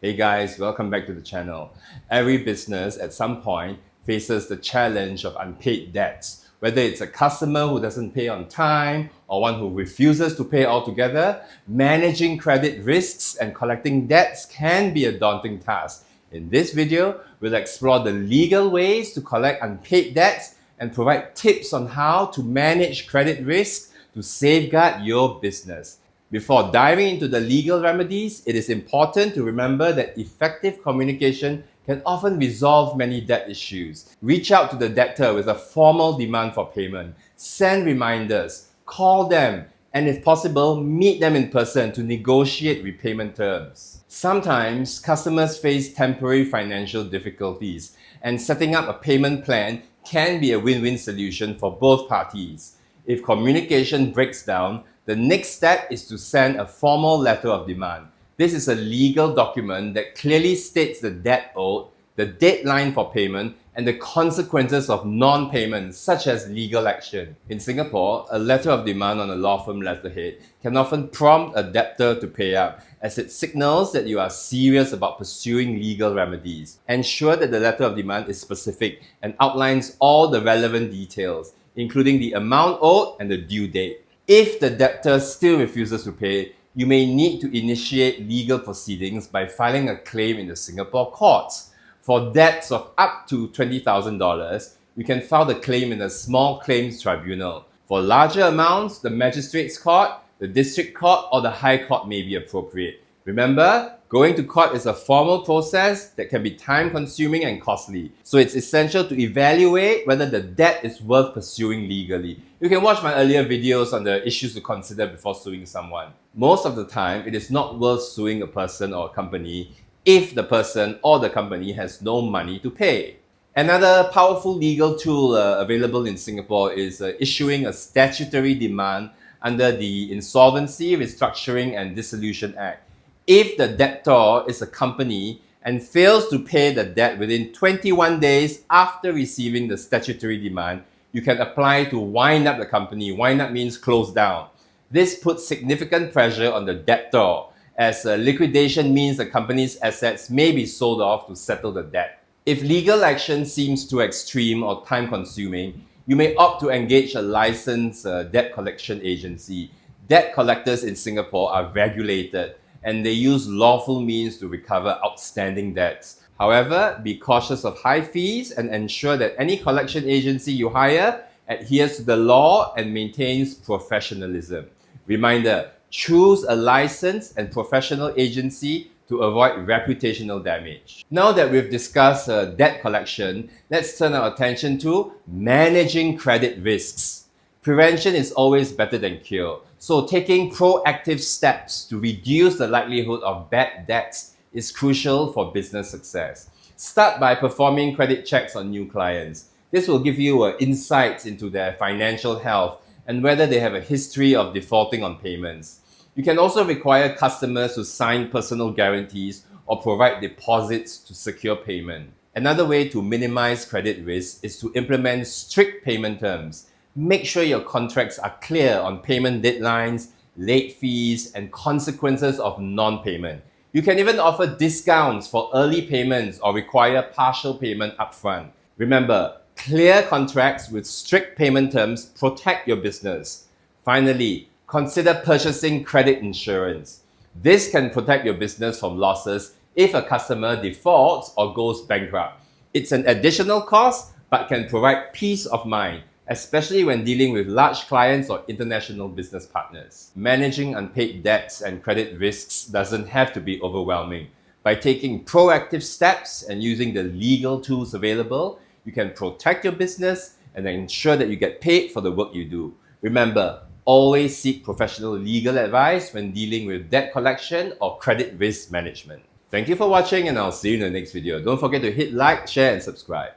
Hey guys, welcome back to the channel. Every business at some point faces the challenge of unpaid debts. Whether it's a customer who doesn't pay on time or one who refuses to pay altogether, managing credit risks and collecting debts can be a daunting task. In this video, we'll explore the legal ways to collect unpaid debts and provide tips on how to manage credit risks to safeguard your business. Before diving into the legal remedies, it is important to remember that effective communication can often resolve many debt issues. Reach out to the debtor with a formal demand for payment. Send reminders, call them, and if possible, meet them in person to negotiate repayment terms. Sometimes customers face temporary financial difficulties, and setting up a payment plan can be a win-win solution for both parties. If communication breaks down, the next step is to send a formal letter of demand. This is a legal document that clearly states the debt owed, the deadline for payment, and the consequences of non-payment, such as legal action. In Singapore, a letter of demand on a law firm letterhead can often prompt a debtor to pay up, as it signals that you are serious about pursuing legal remedies. Ensure that the letter of demand is specific and outlines all the relevant details, including the amount owed and the due date. If the debtor still refuses to pay, you may need to initiate legal proceedings by filing a claim in the Singapore courts. For debts of up to $20,000, you can file the claim in a small claims tribunal. For larger amounts, the magistrate's court, the district court, or the high court may be appropriate. Remember, going to court is a formal process that can be time-consuming and costly, so it's essential to evaluate whether the debt is worth pursuing legally. You can watch my earlier videos on the issues to consider before suing someone. Most of the time, it is not worth suing a person or a company if the person or the company has no money to pay. Another powerful legal tool available in Singapore is issuing a statutory demand under the Insolvency, Restructuring and Dissolution Act. If the debtor is a company and fails to pay the debt within 21 days after receiving the statutory demand, you can apply to wind up the company. Wind up means close down. This puts significant pressure on the debtor, as liquidation means the company's assets may be sold off to settle the debt. If legal action seems too extreme or time-consuming, you may opt to engage a licensed debt collection agency. Debt collectors in Singapore are regulated, and they use lawful means to recover outstanding debts. However, be cautious of high fees and ensure that any collection agency you hire adheres to the law and maintains professionalism. Reminder, choose a licensed and professional agency to avoid reputational damage. Now that we've discussed debt collection, let's turn our attention to managing credit risks. Prevention is always better than cure, so taking proactive steps to reduce the likelihood of bad debts is crucial for business success. Start by performing credit checks on new clients. This will give you insights into their financial health and whether they have a history of defaulting on payments. You can also require customers to sign personal guarantees or provide deposits to secure payment. Another way to minimize credit risk is to implement strict payment terms. Make sure your contracts are clear on payment deadlines, late fees, and consequences of non-payment. You can even offer discounts for early payments or require partial payment upfront. Remember, clear contracts with strict payment terms protect your business. Finally, consider purchasing credit insurance. This can protect your business from losses if a customer defaults or goes bankrupt. It's an additional cost, but can provide peace of mind, especially when dealing with large clients or international business partners. Managing unpaid debts and credit risks doesn't have to be overwhelming. By taking proactive steps and using the legal tools available, you can protect your business and ensure that you get paid for the work you do. Remember, always seek professional legal advice when dealing with debt collection or credit risk management. Thank you for watching, and I'll see you in the next video. Don't forget to hit like, share, and subscribe.